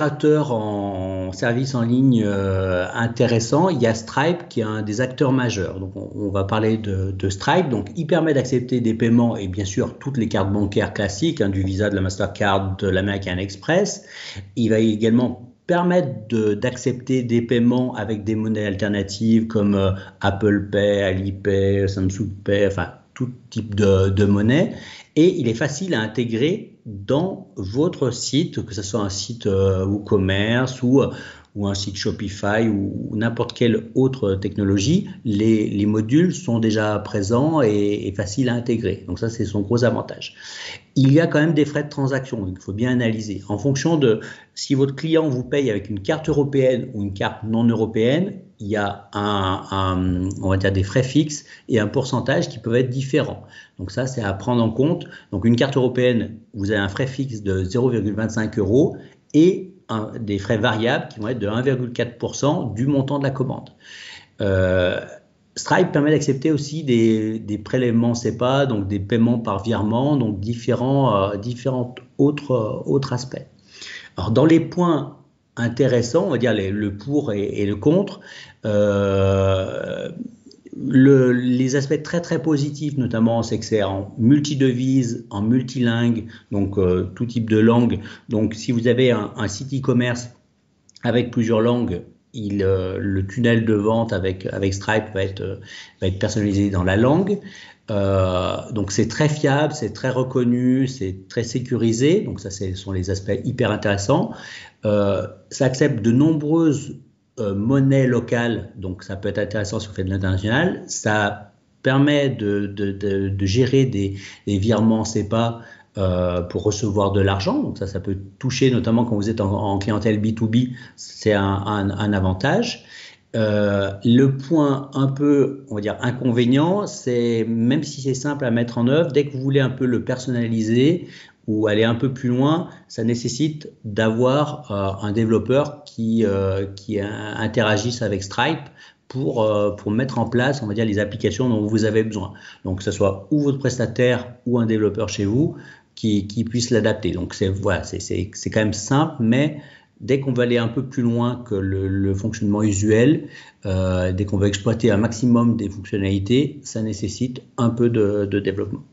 opérateurs en service en ligne intéressants, il y a Stripe qui est un des acteurs majeurs. Donc on va parler de Stripe. Donc il permet d'accepter des paiements et bien sûr toutes les cartes bancaires classiques, du Visa, de la Mastercard, de l'American Express. Il va également permettre d'accepter des paiements avec des monnaies alternatives comme Apple Pay, Alipay, Samsung Pay, enfin tout type de monnaie. Et il est facile à intégrer dans votre site, que ce soit un site WooCommerce ou un site Shopify ou n'importe quelle autre technologie. Les modules sont déjà présents et faciles à intégrer. Donc ça, c'est son gros avantage. Il y a quand même des frais de transaction, donc il faut bien analyser. En fonction de si votre client vous paye avec une carte européenne ou une carte non européenne, il y a on va dire des frais fixes et un pourcentage qui peuvent être différents. Donc ça, c'est à prendre en compte. Donc une carte européenne, vous avez un frais fixe de 0,25 € et des frais variables qui vont être de 1,4% du montant de la commande. Stripe permet d'accepter aussi des prélèvements SEPA, donc des paiements par virement, donc différents autres aspects. Alors dans les points intéressants, on va dire le pour et le contre, les aspects très très positifs notamment, c'est que c'est en multidevise, en multilingue, donc tout type de langue. Donc si vous avez un site e-commerce avec plusieurs langues, le tunnel de vente avec Stripe va être personnalisé dans la langue. Donc c'est très fiable, c'est très reconnu, c'est très sécurisé. Donc ça, ce sont les aspects hyper intéressants. Ça accepte de nombreuses monnaies locales, donc ça peut être intéressant si vous faites de l'international. Ça permet de gérer des virements SEPA pour recevoir de l'argent. Donc ça peut toucher, notamment quand vous êtes en clientèle B2B, c'est un avantage. Le point un peu, on va dire, inconvénient, c'est même si c'est simple à mettre en œuvre, dès que vous voulez un peu le personnaliser ou aller un peu plus loin, ça nécessite d'avoir un développeur qui interagisse avec Stripe pour mettre en place, on va dire, les applications dont vous avez besoin. Donc que ce soit ou votre prestataire ou un développeur chez vous qui puisse l'adapter. Donc c'est quand même simple, mais dès qu'on veut aller un peu plus loin que le fonctionnement usuel, dès qu'on veut exploiter un maximum des fonctionnalités, ça nécessite un peu de développement.